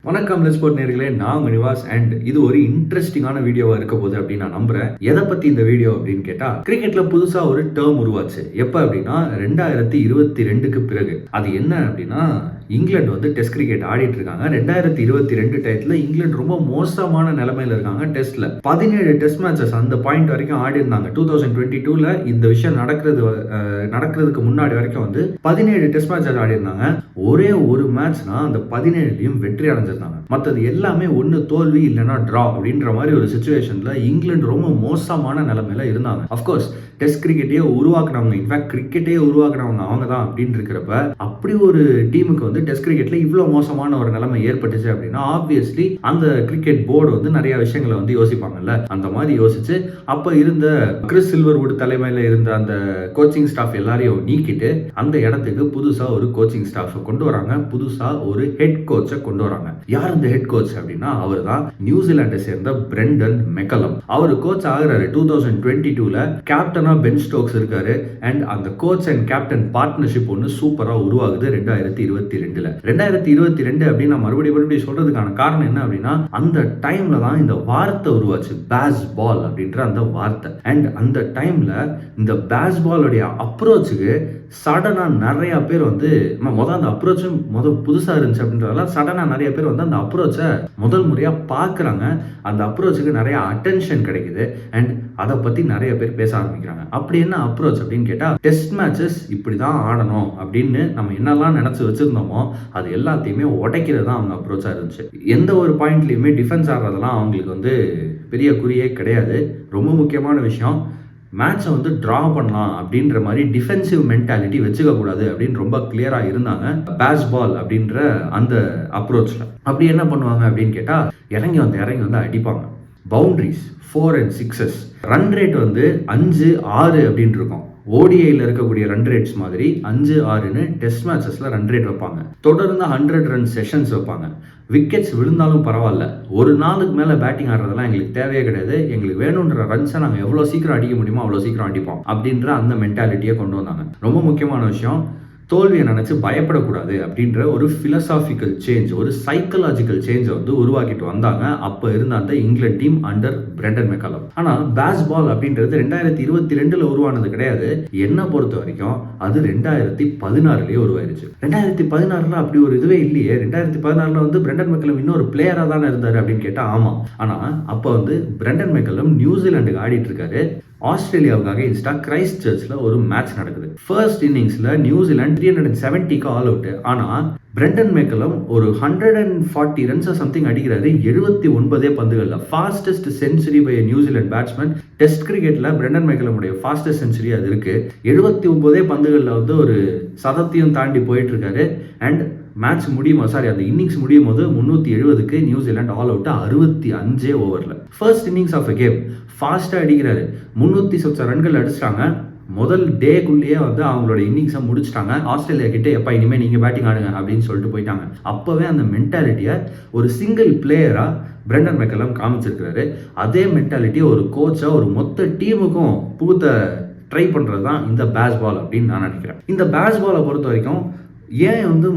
வணக்கம் let's sport நேயர்களே, நான் உங்க நிவாஸ். அண்ட் இது ஒரு இன்ட்ரெஸ்டிங்கான வீடியோவா இருக்க போகுது அப்படின்னு நான் நம்புறேன். எதை பத்தி இந்த வீடியோ அப்படின்னு கேட்டா, கிரிக்கெட்ல புதுசா ஒரு டேர்ம் உருவாச்சு. எப்ப அப்படின்னா 2022க்கு பிறகு. அது என்ன அப்படின்னா, இங்கிலாந்து வந்து டெஸ்ட் கிரிக்கெட் ஆடிட்டு இருக்காங்க. 2022 டயத்துல இங்கிலாந்து ரொம்ப மோசமான நிலைமையில இருக்காங்க. டெஸ்ட்ல 17 டெஸ்ட் மேட்சஸ் அந்த பாயிண்ட் வரைக்கும் ஆடி இருந்தாங்க. 2022ல இந்த விஷயம் நடக்கிறதுக்கு முன்னாடி வரைக்கும் வந்து 17 டெஸ்ட் மேட்சஸ் ஆடி இருந்தாங்க. ஒரே ஒரு மேட்ச்னா அந்த 17லையும் வெற்றி அடைஞ்சிருந்தாங்க. மற்றது எல்லாமே ஒன்னு தோல்வி இல்லைன்னா டிரா அப்படின்ற மாதிரி ஒரு சிச்சுவேஷன்ல இங்கிலாந்து ரொம்ப மோசமான நிலைமையில இருந்தாங்க. அப்கோர்ஸ் டெஸ்ட் கிரிக்கெட்டையே உருவாக்குனவங்க, இன்ஃபேக்ட் கிரிக்கெட்டையே உருவாக்குனவங்க அவங்க தான் அப்படின்னு இருக்கிறப்ப, அப்படி ஒரு டீமுக்கு வந்து டெஸ்ட் கிரிக்கெட்ல இவ்வளவு மோசமான ஒரு நிலைமை ஏற்பட்டுச்சு அப்படின்னா ஆப்வியஸ்லி அந்த கிரிக்கெட் போர்டு வந்து நிறைய விஷயங்களை வந்து யோசிப்பாங்கல்ல. அந்த மாதிரி யோசிச்சு அப்ப இருந்த கிறிஸ் சில்வர்வுட் தலைமையில இருந்த அந்த கோச்சிங் ஸ்டாஃப் எல்லாரையும் நீக்கிட்டு அந்த இடத்துக்கு புதுசா ஒரு கோச்சிங் ஸ்டாஃப் கொண்டு வராங்க. புதுசா ஒரு ஹெட் கோச்சை கொண்டு வராங்க. யார் அந்த ஹெட் கோச் அப்படின்னா, அவர் தான் நியூசிலாண்டை சேர்ந்த பிரெண்டன் மெக்கலம். அவர் கோச் ஆகுறாரு 2022ல. கேப்டனா பென் ஸ்டோக்ஸ் இருக்காரு. அண்ட் அந்த கோச் அண்ட் கேப்டன் பார்ட்னர்ஷிப் ஒன்று சூப்பரா உருவாகுது 2022ல. 2022 அப்படின்னு நான் மறுபடியும் சொல்றதுக்கான காரணம் என்ன அப்படின்னா, அந்த டைம்ல தான் இந்த வார்த்தை உருவாச்சு, பேஸ் பால் அப்படின்ற அந்த வார்த்தை. அண்ட் அந்த டைம்ல இந்த பேஸ் பாலுடைய அப்ரோச்சுக்கு சடனா நிறைய பேர் வந்து அந்த அப்ரோச்சும் புதுசா இருந்துச்சு அப்படின்றதால சடனா நிறைய பேர் வந்து அந்த அப்ரோச்சை முதல் முறையா பாக்குறாங்க. அந்த அப்ரோச்சுக்கு நிறைய அட்டென்ஷன் கிடைக்குது. அண்ட் அதை பத்தி நிறைய பேர் பேச ஆரம்பிக்கிறாங்க. அப்படி என்ன அப்ரோச் அப்படின்னு கேட்டா, டெஸ்ட் மேட்சஸ் இப்படிதான் ஆடணும் அப்படின்னு நம்ம என்னெல்லாம் நினைச்சு வச்சிருந்தோமோ அது எல்லாத்தையுமே உடைக்கிறது தான் அவங்க அப்ரோச்சா இருந்துச்சு. எந்த ஒரு பாயிண்ட்லயுமே டிஃபென்ஸ் ஆடுறதெல்லாம் அவங்களுக்கு வந்து பெரிய குறியே கிடையாது. ரொம்ப முக்கியமான விஷயம், மேட்சை வந்து டிரா பண்ணலாம் அப்படின்ற மாதிரி டிஃபென்சிவ் மென்டாலிட்டி வச்சுக்க கூடாது அப்படின்னு ரொம்ப கிளியரா இருந்தாங்க பேஸ் பால் அப்படின்ற அந்த அப்ரோச்ல. அப்படி என்ன பண்ணுவாங்க அப்படின்னு கேட்டா, இறங்கி வந்து அடிப்பாங்க. Boundaries 4 and 6s. Run rate வந்து 5-6 அப்படின்னு இருக்கும். ஓடிஐல இருக்கக்கூடிய ரன் ரேட்ஸ் மாதிரி 5-6ன்னு டெஸ்ட் மேட்சஸ்ல ரன் ரேட் வைப்பாங்க. தொடர்ந்து 100 ரன் செஷன்ஸ் வைப்பாங்க. விக்கெட்ஸ் விழுந்தாலும் பரவாயில்ல, ஒரு நாளுக்கு மேல பேட்டிங் ஆடுறதெல்லாம் எங்களுக்கு தேவையே கிடையாது. எங்களுக்கு வேணுன்ற ரன்ஸை நாங்கள் எவ்வளோ சீக்கிரம் அடிக்க முடியுமோ அவ்வளோ சீக்கிரம் அடிப்போம் அப்படின்ற அந்த மென்டாலிட்டியை கொண்டு வந்தாங்க. ரொம்ப முக்கியமான விஷயம், தோல்வியை நினைச்சு பயப்படக்கூடாது அப்படின்ற ஒரு பிலசாபிக்கல் சேஞ்ச், ஒரு சைக்கலாஜிக்கல் சேஞ்சை வந்து உருவாக்கிட்டு வந்தாங்க அப்ப இருந்த அந்த England team under Brendan McCullum. ஆனா பேஸ் பால் அப்படின்றது 2022ல உருவானது கிடையாது. என்ன பொறுத்த வரைக்கும் அது 2016லயே உருவாயிருச்சு. 2016ல அப்படி ஒரு இதுவே இல்லையே. 2016ல வந்து பிரெண்டன் மெக்கலம் இன்னொரு பிளேயரா தானே இருந்தாரு அப்படின்னு கேட்டா ஆமா. ஆனா அப்ப வந்து பிரெண்டன் மெக்கலம் நியூசிலாண்டுக்கு ஆடிட்டு இருக்காரு. ஆஸ்திரேலியாவுக்காக இன்ஸ்டா கிரைஸ்ட் சர்ச்ல ஒரு மேட்ச் நடக்குது. ஃபர்ஸ்ட் இன்னிங்ஸ்ல நியூசிலாந்து 370க்கு ஆல் அவுட். ஆனா பிரெண்டன் மெக்கலம் ஒரு 140 ரன்ஸ் சம்திங் அடிக்கிறாரு 79 பந்துகள்ல. Fastest century by New Zealand batsman. Test கிரிக்கெட்ல பிரெண்டன் மெக்கலமுடைய ஃபாஸ்டஸ்ட் செஞ்சுரி அது இருக்கு. 79 பந்துகள்ல வந்து ஒரு சதத்தையும் தாண்டி போயிட்டு இருக்காரு. அண்ட் மேட்ச் அந்த இன்னிங்ஸ் முடியும் போது 370க்கு நியூசிலாந்து ஆல் அவுட் 65 ஓவர்ல. First innings of a game ஃபாஸ்டா அடிக்கிறாரு. 300 ரன்கள் அடிச்சிட்டாங்க. முதல் டேக்குள்ளேயே வந்து அவங்களோட இன்னிங்ஸை முடிச்சிட்டாங்க. ஆஸ்திரேலியா கிட்ட எப்பா இனிமே நீங்க பேட்டிங் ஆடுங்க அப்படின்னு சொல்லிட்டு போயிட்டாங்க. அப்பவே அந்த மென்டாலிட்டியை ஒரு சிங்கிள் பிளேயரா பிரெண்டன் மெக்கலம் காமிச்சிருக்கிறாரு. அதே மென்டாலிட்டியை ஒரு கோச்சா ஒரு மொத்த டீமுக்கும் புகுத்த ட்ரை பண்றது தான் இந்த பேஸ் பால் அப்படின்னு நான் நினைக்கிறேன். இந்த பேஸ் பாலை பொறுத்த வரைக்கும் ஏன் வந்து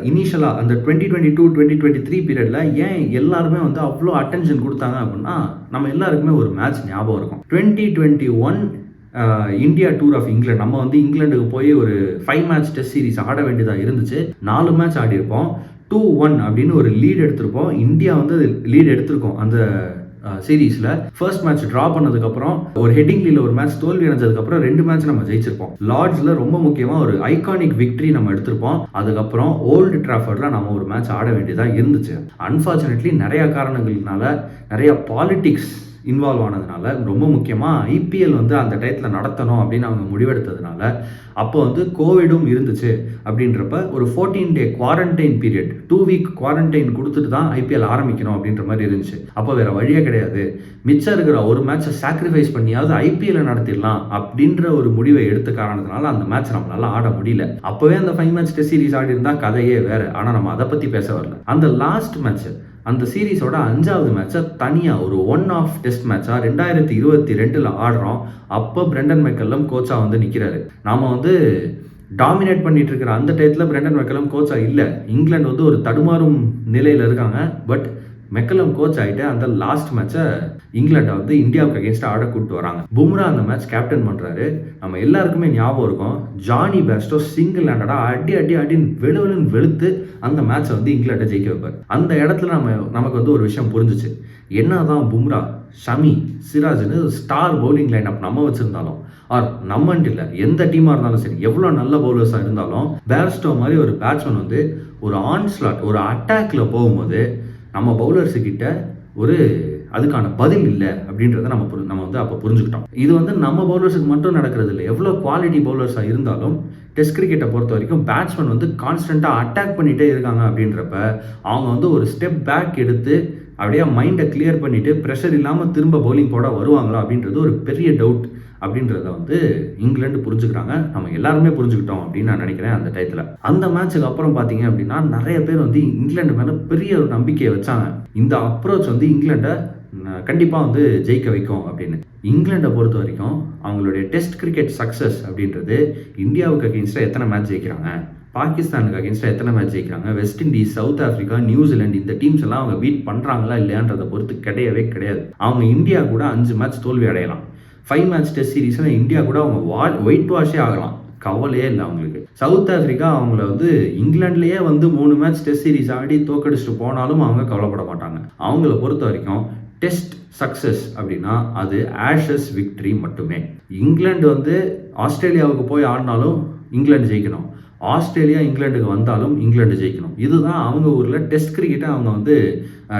இனிஷியலாக அந்த 2022-2023 பீரியடில் ஏன் எல்லாருமே வந்து அவ்வளோ அட்டென்ஷன் கொடுத்தாங்க அப்படின்னா, நம்ம எல்லாருக்குமே ஒரு மேட்ச் ஞாபகம் இருக்கும். 2021 இந்தியா டூர் ஆஃப் இங்கிலாந்து. நம்ம வந்து இங்கிலாந்துக்கு போய் ஒரு 5 மேட்ச் டெஸ்ட் சீரிஸ் ஆட வேண்டியதாக இருந்துச்சு. 4 மேட்ச் ஆடி இருப்போம். 2-1 அப்படின்னு ஒரு லீட் எடுத்திருப்போம். இந்தியா வந்து லீட் எடுத்திருக்கோம் அந்த சீரீஸ்ல. ஃபர்ஸ்ட் மேட்ச் டிரா பண்ணதுக்கு அப்புறம் ஒரு ஹெட்டிங்லில ஒரு மேட்ச் தோல்வி அடைஞ்சதுக்கு அப்புறம் 2 மேட்ச் நம்ம ஜெயிச்சிருப்போம். லார்ட்ஸ்ல ரொம்ப முக்கியமா ஒரு ஐகானிக் விக்டரி நம்ம எடுத்திருப்போம். அதுக்கப்புறம் ஓல்டு டிராஃபர்ட்ல நம்ம ஒரு மேட்ச் ஆட வேண்டியதா இருந்துச்சு. அன்பார்ச்சுனேட்லி நிறைய காரணங்கள்னால, நிறைய பாலிடிக்ஸ் இன்வால்வ் ஆனதுனால, ரொம்ப முக்கியமாக ஐபிஎல் வந்து அந்த டயத்தில் நடத்தணும் அப்படின்னு அவங்க முடிவெடுத்ததுனால, அப்போ வந்து கோவிடும் இருந்துச்சு. அப்படின்றப்ப ஒரு 14 day quarantine period, 2 week quarantine கொடுத்துட்டு தான் ஐபிஎல் ஆரம்பிக்கணும் அப்படின்ற மாதிரி இருந்துச்சு. அப்போ வேற வழியே கிடையாது, மிச்சம் இருக்கிற ஒரு மேட்சை சாக்ரிஃபைஸ் பண்ணியாவது ஐபிஎல் நடத்திடலாம் அப்படின்ற ஒரு முடிவை எடுத்த காரணத்தினால அந்த மேட்ச் நம்மளால ஆட முடியல. அப்போவே அந்த 5 மேட்ச் டெஸ்ட் சீரிஸ் ஆடி இருந்தா கதையே வேற. ஆனால் நம்ம அதை பற்றி பேச வரல. அந்த லாஸ்ட் மேட்ச், அந்த சீரீஸோட 5வது மேட்சை தனியாக ஒரு ஒன் ஆஃப் டெஸ்ட் மேட்சா 2022ல ஆடுறோம். அப்போ பிரெண்டன் மெக்கல்லம் கோச்சா வந்து நிற்கிறாரு. நாம வந்து டாமினேட் பண்ணிட்டு இருக்கிற அந்த டயத்தில் பிரெண்டன் மெக்கலம் கோச்சாக இல்லை. இங்கிலாந்து வந்து ஒரு தடுமாறும் நிலையில் இருக்காங்க. பட் மெக்கலம் கோச் ஆகிட்டு அந்த லாஸ்ட் மேட்சை இங்கிலாண்டை வந்து இந்தியாவுக்கு அகேன்ஸ்டாக ஆட கூப்பிட்டு வராங்க. பும்ரா அந்த மேட்ச் கேப்டன் பண்ணுறாரு. நம்ம எல்லாருக்குமே ஞாபகம் இருக்கும், ஜானி பேஸ்டோ சிங்கிள் ஹேண்டடாக அடின்னு வெளுன்னு வெளுத்து அந்த மேட்சை வந்து இங்கிலாண்டை ஜெயிக்க வைப்பார். அந்த இடத்துல நமக்கு வந்து ஒரு விஷயம் புரிஞ்சிச்சு. என்னதான் பும்ரா, ஷமி, சிராஜ்னு ஸ்டார் பவுலிங் லைன் அப் நம்ம வச்சுருந்தாலும் ஆர் நம்மன்ட்டு இல்லை, எந்த டீமாக இருந்தாலும் சரி, எவ்வளோ நல்ல பவுலர்ஸாக இருந்தாலும் பேர்ஸ்டோ மாதிரி ஒரு பேட்ஸ்மேன் வந்து ஒரு ஆன்ஸ்லாட், ஒரு அட்டாக்ல போகும்போது நம்ம பவுலர்ஸுக்கிட்ட ஒரு அதுக்கான பதில் இல்லை அப்படின்றத நம்ம வந்து அப்போ புரிஞ்சுக்கிட்டோம். இது வந்து நம்ம பவுலர்ஸுக்கு மட்டும் நடக்கிறது இல்லை. எவ்வளோ குவாலிட்டி பவுலர்ஸாக இருந்தாலும் டெஸ்ட் கிரிக்கெட்டை பொறுத்த வரைக்கும் பேட்ஸ்மேன் வந்து கான்ஸ்டண்ட்டாக அட்டாக் பண்ணிகிட்டே இருக்காங்க. அப்படின்றப்ப அவங்க வந்து ஒரு ஸ்டெப் பேக் எடுத்து அப்படியே மைண்டை கிளியர் பண்ணிவிட்டு ப்ரெஷர் இல்லாமல் திரும்ப பவுலிங் போட வருவாங்களா அப்படின்றது ஒரு பெரிய டவுட். அப்படின்றத வந்து இங்கிலாந்து புரிஞ்சுக்கிறாங்க. நம்ம எல்லாருமே புரிஞ்சுக்கிட்டோம் அப்படின்னு நான் நினைக்கிறேன். அந்த டயத்தில் அந்த மேட்சுக்கு அப்புறம் பார்த்தீங்க அப்படின்னா நிறைய பேர் வந்து இங்கிலாந்து மேலே பெரிய ஒரு நம்பிக்கையை வச்சாங்க. இந்த அப்ரோச் வந்து இங்கிலாண்டை கண்டிப்பாக வந்து ஜெயிக்க வைக்கும் அப்படின்னு. இங்கிலாண்டை பொறுத்த வரைக்கும் அவங்களுடைய டெஸ்ட் கிரிக்கெட் சக்ஸஸ் அப்படின்றது இந்தியாவுக்கு அகேன்ஸ்டாக எத்தனை மேட்ச் ஜெயிக்கிறாங்க, பாகிஸ்தானுக்கு அகேன்ஸ்டாக எத்தனை மேட்ச் ஜெயிக்கிறாங்க, West Indies, South Africa, New Zealand, இந்த டீம்ஸ் எல்லாம் அவங்க பீட் பண்ணுறாங்களா இல்லையான்றதை பொறுத்து கிடையாது. அவங்க இந்தியா கூட 5 மேட்ச் தோல்வி அடையலாம். 5 மேட்ச் டெஸ்ட் சீரீஸில் இந்தியா கூட அவங்க ஒயிட் வாஷே ஆகலாம், கவலையே இல்லை அவங்களுக்கு. சவுத் ஆஃப்ரிக்கா அவங்கள வந்து இங்கிலாந்துலேயே வந்து 3 மேட்ச் டெஸ்ட் சீரீஸ் ஆடி தோக்கடிச்சுட்டு போனாலும் அவங்க கவலைப்பட மாட்டாங்க. அவங்கள பொறுத்த வரைக்கும் டெஸ்ட் சக்ஸஸ் அப்படின்னா அது ஆஷஸ் விக்டரி மட்டுமே. இங்கிலாந்து வந்து ஆஸ்திரேலியாவுக்கு போய் ஆடினாலும் இங்கிலாந்து ஜெயிக்கணும், ஆஸ்திரேலியா இங்கிலாந்துக்கு வந்தாலும் இங்கிலாந்து ஜெயிக்கணும். இதுதான் அவங்க ஊரில் டெஸ்ட் கிரிக்கெட்டை அவங்க வந்து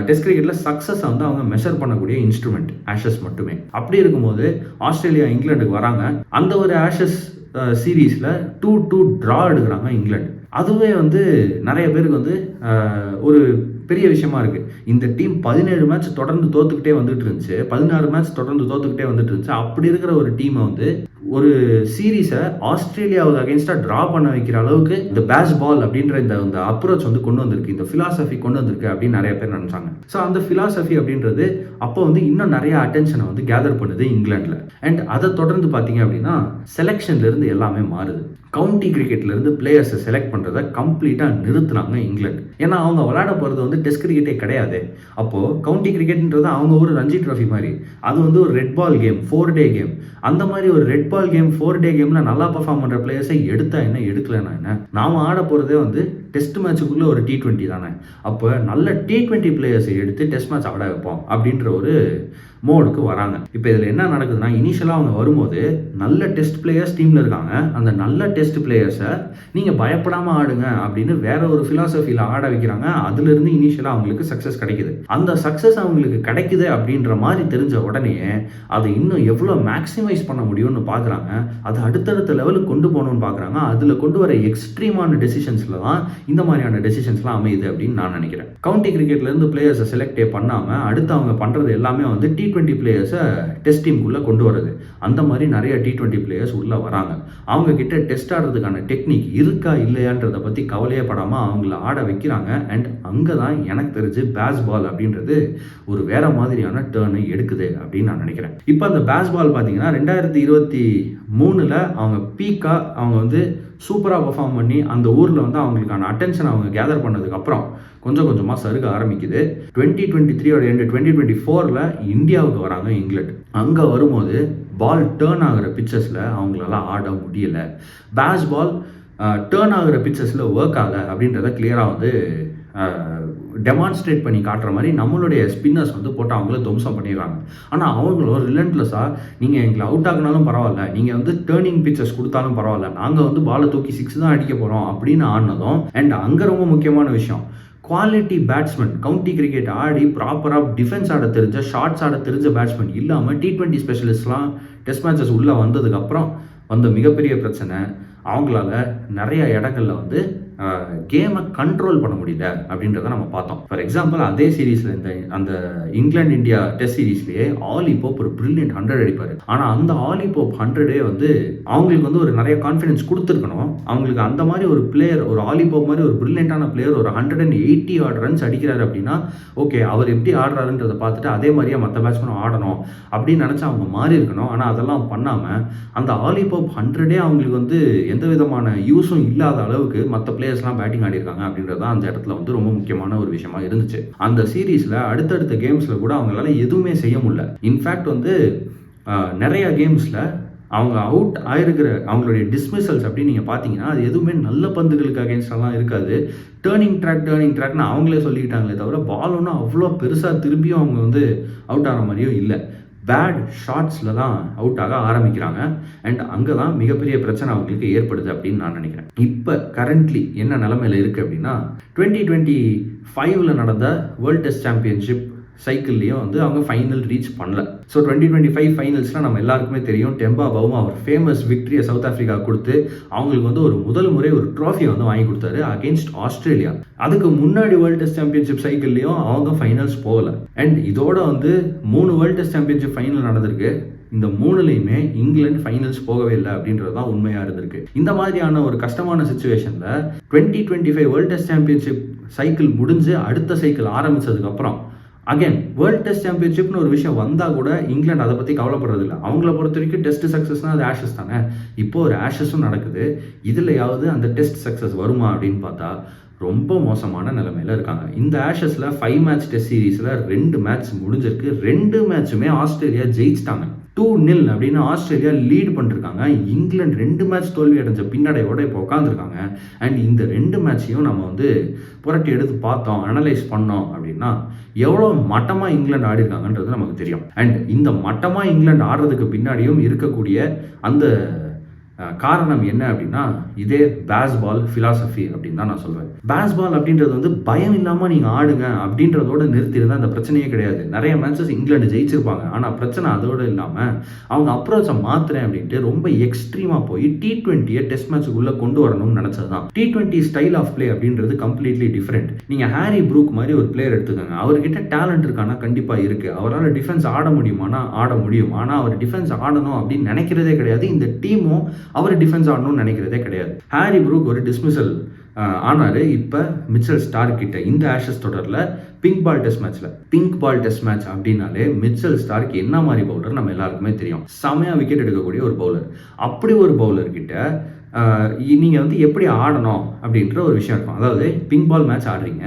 டெஸ்ட் கிரிக்கெட்டில் சக்ஸஸை வந்து அவங்க மெஷர் பண்ணக்கூடிய இன்ஸ்ட்ருமெண்ட் ஆஷஸ் மட்டுமே. அப்படி இருக்கும்போது ஆஸ்திரேலியா இங்கிலாந்துக்கு வராங்க, அந்த ஒரு ஆஷஸ் சீரீஸில் 2-2 ட்ரா எடுக்கிறாங்க இங்கிலாந்து. அதுவே வந்து நிறைய பேருக்கு வந்து ஒரு பெரிய விஷயமா இருக்குது. இந்த டீம் 17 மேட்ச் தொடர்ந்து தோத்துக்கிட்டே வந்துட்டு இருந்துச்சு, 16 மேட்ச் தொடர்ந்து தோத்துக்கிட்டே வந்துட்டு இருந்துச்சு. அப்படி இருக்கிற ஒரு டீமை வந்து ஒரு சீரீஸை ஆஸ்திரேலியாவுக்கு அகேன்ஸ்டாக ட்ரா பண்ண வைக்கிற அளவுக்கு இந்த பேஸ் பால் அப்படின்ற இந்த அப்ரோச் வந்து கொண்டு வந்திருக்கு, இந்த ஃபிலாசபி கொண்டு வந்திருக்கு அப்படின்னு நிறைய பேர் நினைச்சாங்க. ஸோ அந்த ஃபிலாசபி அப்படின்றது அப்போ வந்து இன்னும் நிறைய அட்டென்ஷனை வந்து கேதர் பண்ணுது இங்கிலாண்டில். அண்ட் அதை தொடர்ந்து பார்த்தீங்க அப்படின்னா செலெக்ஷன்லேருந்து எல்லாமே மாறுது. கவுண்டி கிரிக்கெட்லேருந்து பிளேயர்ஸை செலக்ட் பண்ணுறதை கம்ப்ளீட்டாக நிறுத்துனாங்க இங்கிலாந்து. ஏன்னா அவங்க விளையாட போகிறது வந்து டெஸ்ட் கிரிக்கெட்டே கிடையாது. அப்போது கவுண்டி கிரிக்கெட்ன்றது அவங்க ஒரு ரஞ்சி ட்ராஃபி மாதிரி, அது வந்து ஒரு ரெட் பால் கேம், 4 டே கேம். அந்த மாதிரி ஒரு ரெட் பால் கேம், 4 டே கேமில் நல்லா பர்ஃபார்ம் பண்ணுற பிளேயர்ஸை எடுத்தா என்ன, எடுக்கலன்னா என்ன? நாம் ஆட போகிறதே வந்து டெஸ்ட் மேட்சுக்குள்ளே ஒரு T20 தானே. அப்போ நல்ல T20 பிளேயர்ஸை எடுத்து டெஸ்ட் மேட்ச் ஆட வைப்போம் அப்படின்ற ஒரு மோடுக்கு வராங்க. இப்போ இதில் என்ன நடக்குதுன்னா, இனிஷியலாக அவங்க வரும்போது நல்ல டெஸ்ட் பிளேயர்ஸ் டீமில் இருக்காங்க. அந்த நல்ல டெஸ்ட் பிளேயர்ஸை நீங்கள் பயப்படாமல் ஆடுங்க அப்படின்னு வேற ஒரு ஃபிலாசபியில் ஆட வைக்கிறாங்க. அதுலேருந்து இனிஷியலாக அவங்களுக்கு சக்ஸஸ் கிடைக்குது. அந்த சக்ஸஸ் அவங்களுக்கு கிடைக்குது அப்படின்ற மாதிரி தெரிஞ்ச உடனே அதை இன்னும் எவ்வளோ மேக்ஸிமைஸ் பண்ண முடியும்னு பார்க்குறாங்க. அதை அடுத்தடுத்த லெவலுக்கு கொண்டு போகணும்னு பார்க்குறாங்க. அதில் கொண்டு வர எக்ஸ்ட்ரீமான டெசிஷன்ஸில் தான் இந்த மாதிரியான டெசிஷன்ஸ்லாம் அமையுது அப்படின்னு நான் நினைக்கிறேன். கவுண்டி கிரிக்கெட்லேருந்து பிளேயர்ஸை செலக்டே பண்ணாமல் அடுத்து அவங்க பண்ணுறது எல்லாமே வந்து T20 பிளேயர்ஸை டெஸ்ட் டீமுக்குள்ளே கொண்டு வரது. அந்த மாதிரி நிறைய T20 பிளேயர்ஸ் உள்ளே வராங்க. அவங்க கிட்ட டெஸ்ட் ஆடுறதுக்கான டெக்னிக் இருக்கா இல்லையான்றதை பற்றி கவலையே படாமல் அவங்கள ஆட வைக்கிறாங்க. அண்ட் அங்கே தான் எனக்கு தெரிஞ்சு பேஸ் பால் அப்படின்றது ஒரு வேற மாதிரியான டேர்னை எடுக்குது அப்படின்னு நான் நினைக்கிறேன். இப்போ அந்த பேஸ் பால் பார்த்தீங்கன்னா 2023 அவங்க பீக்காக அவங்க வந்து சூப்பராக பர்ஃபார்ம் பண்ணி அந்த ஊரில் வந்து அவங்களுக்கான அட்டென்ஷன் அவங்க கேதர் பண்ணதுக்கப்புறம் கொஞ்சம் கொஞ்சமாக சருக ஆரம்பிக்குது. 2023 எண்டு 2024 இந்தியாவுக்கு வராங்க இங்கிலாந்து. அங்கே வரும்போது பால் டேர்ன் ஆகிற பிச்சஸில் அவங்களால ஆட முடியலை. பேஸ் பால் டேர்ன் ஆகிற பிச்சஸில் ஒர்க் ஆகலை அப்படின்றத கிளியராக வந்து டெமான்ஸ்ட்ரேட் பண்ணி காட்டுற மாதிரி நம்மளுடைய ஸ்பின்னர்ஸ் வந்து போட்டு அவங்கள துவம்சம் பண்ணிடுறாங்க. ஆனால் அவங்களும் ரிலண்ட்லெஸ்ஸாக நீங்கள் எங்களை அவுட் ஆகினாலும் பரவாயில்ல, நீங்கள் வந்து டேர்னிங் பிச்சர்ஸ் கொடுத்தாலும் பரவாயில்ல, நாங்கள் வந்து பாலை தூக்கி 6 தான் அடிக்க போகிறோம் அப்படின்னு ஆடினதும். அண்ட் அங்கே ரொம்ப முக்கியமான விஷயம், குவாலிட்டி பேட்ஸ்மேன் கவுண்டி கிரிக்கெட் ஆடி ப்ராப்பராக டிஃபென்ஸ் ஆட தெரிஞ்ச, ஷார்ட்ஸ் ஆட தெரிஞ்ச பேட்ஸ்மேன் இல்லாமல் T20 ஸ்பெஷலிஸ்ட்லாம் டெஸ்ட் மேட்சஸ் உள்ளே வந்ததுக்கப்புறம் வந்த மிகப்பெரிய பிரச்சனை, அவங்களால நிறைய இடங்களில் வந்து கேமை கண்ட்ரோல் பண்ண முடியல அப்படின்றத நம்ம பார்த்தோம். ஃபார் எக்ஸாம்பிள் அதே சீரீஸில் அந்த இங்கிலாந்து இந்தியா டெஸ்ட் சீரீஸ்லேயே ஆலி போப் ஒரு பிரில்லியன்ட் 100 அடிப்பார். ஆனால் அந்த ஆலி போப் 100 அவங்களுக்கு வந்து ஒரு நிறைய கான்ஃபிடன்ஸ் கொடுத்துருக்கணும். அவங்களுக்கு அந்த மாதிரி ஒரு பிளேயர், ஒரு ஆலி போப் மாதிரி ஒரு பிரில்லியண்டான பிளேயர் ஒரு 180 ஆட் ரன்ஸ் அடிக்கிறாரு அப்படின்னா ஓகே, அவர் எப்படி ஆடுறாருன்றதை பார்த்துட்டு அதே மாதிரியே மற்ற பேட்ஸ்மேனும் ஆடணும் அப்படின்னு நினச்சா அவங்க மாறி இருக்கணும். ஆனால் அதெல்லாம் பண்ணாமல் அந்த ஆலி போப் 100 அவங்களுக்கு வந்து எந்த விதமான யூஸும் இல்லாத அளவுக்கு மற்ற பிளேயர்ஸ்லாம் பேட்டிங் ஆடிருக்காங்க அப்படின்றது தான் அந்த இடத்துல வந்து ரொம்ப முக்கியமான ஒரு விஷயமா இருந்துச்சு. அந்த சீரீஸில் அடுத்தடுத்த கேம்ஸில் கூட அவங்களால எதுவுமே செய்ய முடியல. இன்ஃபேக்ட் வந்து நிறைய கேம்ஸில் அவங்க அவுட் ஆயிருக்கிற அவங்களுடைய டிஸ்மிசல்ஸ் அப்படின்னு நீங்கள் பார்த்தீங்கன்னா அது எதுவுமே நல்ல பந்துகளுக்கு அகேன்ஸ்டெல்லாம் இருக்காது. டேர்னிங் ட்ராக்னு அவங்களே சொல்லிக்கிட்டாங்களே தவிர பால் ஒன்றும் அவ்வளோ பெருசாக திரும்பியும் அவங்க வந்து அவுட் ஆகிற மாதிரியும் இல்லை. பேட் ஷாட்ஸில் தான் அவுட் ஆக ஆரம்பிக்கிறாங்க. அண்ட் அங்கே தான் மிகப்பெரிய பிரச்சனை அவங்களுக்கு ஏற்படுது அப்படின்னு நான் நினைக்கிறேன். இப்போ கரண்ட்லி என்ன நிலைமையில் இருக்குது அப்படின்னா 2025 நடந்த வேர்ல்டு டெஸ்ட் சாம்பியன்ஷிப் சைக்கிள்லேயும் வந்து அவங்க ஃபைனல் ரீச் பண்ணல. ஸோ 2025 ஃபைனல்ஸ்லாம் நம்ம எல்லாருக்குமே தெரியும், டெம்பா பவுமா அவர் ஃபேமஸ் விக்டரியை சவுத் ஆஃப்ரிக்கா கொடுத்து அவங்களுக்கு வந்து ஒரு முதல் முறை ஒரு ட்ராஃபியை வந்து வாங்கி கொடுத்தாரு அகேன்ஸ்ட் ஆஸ்திரேலியா. அதுக்கு முன்னாடி வேர்ல்டு டெஸ்ட் சாம்பியன்ஷிப் சைக்கிள்லேயும் அவங்க ஃபைனல்ஸ் போகலை. அண்ட் இதோட வந்து 3 வேர்ல்டு டெஸ்ட் சாம்பியன்ஷிப் ஃபைனல் நடந்திருக்கு. இந்த 3லையுமே இங்கிலாந்து ஃபைனல்ஸ் போகவே இல்லை அப்படின்றது தான் உண்மையாக இருந்திருக்கு. இந்த மாதிரியான ஒரு கஷ்டமான சுச்சுவேஷனில் 2025 வேர்ல்டு டெஸ்ட் சாம்பியன்ஷிப் சைக்கிள் முடிஞ்சு அடுத்த சைக்கிள் ஆரம்பித்ததுக்கப்புறம் அகேன் வேர்ல்டு டெஸ்ட் சாம்பியன்ஷிப்னு ஒரு விஷயம் வந்தால் கூட இங்கிலாந்து அதை பற்றி கவலைப்படுறதில்ல. அவங்கள பொறுத்த வரைக்கும் டெஸ்ட் சக்ஸஸ்னால் அது ஆஷஸ் தானே. இப்போது ஒரு ஆஷஸும் நடக்குது. இதுலையாவது அந்த டெஸ்ட் சக்ஸஸ் வருமா அப்படின்னு பார்த்தா ரொம்ப மோசமான நிலைமையில் இருக்காங்க. இந்த ஆஷஸில் 5 மேட்ச் டெஸ்ட் சீரீஸில் 2 மேட்ச் முடிஞ்சிருக்கு. 2 மேட்சுமே ஆஸ்திரேலியா ஜெயிச்சிட்டாங்க. 2-0 அப்படின்னு ஆஸ்திரேலியா லீட் பண்ணிருக்காங்க. இங்கிலாந்து 2 மேட்ச் தோல்வி அடைஞ்ச பின்னடையோட இப்போ உட்காந்துருக்காங்க. அண்ட் இந்த 2 மேட்சையும் நம்ம வந்து புரட்டி எடுத்து பார்த்தோம், அனலைஸ் பண்ணோம் அப்படின்னா எவ்வளோ மட்டமாக இங்கிலாந்து ஆடி இருக்காங்கன்றது நமக்கு தெரியும். அண்ட் இந்த மட்டமாக இங்கிலாந்து ஆடுறதுக்கு பின்னாடியும் இருக்கக்கூடிய அந்த காரணம் என்ன அப்படின்னா இதே பேஸ்பால் ஃபிலாசபி அப்படின்னு தான் நான் சொல்வேன். பேஸ்பால் அப்படின்றது வந்து பயம் இல்லாமல் நீங்கள் ஆடுங்க அப்படின்றதோட நிறுத்திருந்தால் அந்த பிரச்சனையே கிடையாது. நிறைய மேட்சஸ் இங்கிலாந்து ஜெயிச்சிருப்பாங்க. ஆனால் பிரச்சனை அதோடு இல்லாமல் அவங்க அப்ரோச்சை மாற்றுறேன் அப்படின்ட்டு ரொம்ப எக்ஸ்ட்ரீமாக போய் T20 டெஸ்ட் மேட்சுக்குள்ளே கொண்டு வரணும்னு நினச்சது தான். T20 ஸ்டைல் ஆஃப் பிளே அப்படின்றது கம்ப்ளீட்லி டிஃப்ரெண்ட். நீங்கள் ஹாரி ப்ரூக் மாதிரி ஒரு பிளேயர் எடுத்துக்கோங்க. அவர்கிட்ட டேலண்ட் இருக்கானா கண்டிப்பாக இருக்குது. அவரால் டிஃபென்ஸ் ஆட முடியுமானா ஆட முடியும். ஆனால் அவர் டிஃபென்ஸ் ஆடணும் அப்படின்னு நினைக்கிறதே கிடையாது. இந்த டீமும் அவர் டிஃபென்ஸ் ஆடணும்னு நினைக்கிறதே கிடையாது. ஹாரி ப்ரூக் ஒரு டிஸ்மிசல் ஆனார் இப்போ மிச்சல் ஸ்டார்க் கிட்ட இந்த ஆஷஸ் தொடரில் பிங்க் பால் டெஸ்ட் மேட்ச் அப்படின்னாலே மிச்சல் ஸ்டார்க் என்ன மாதிரி பவுலர் நம்ம எல்லாருக்குமே தெரியும். செமையாக விக்கெட் எடுக்கக்கூடிய ஒரு பவுலர். அப்படி ஒரு பவுலர் கிட்ட நீங்கள் வந்து எப்படி ஆடணும் அப்படின்ற ஒரு விஷயம் இருக்கும். அதாவது பிங்க் பால் மேட்ச் ஆடுறீங்க,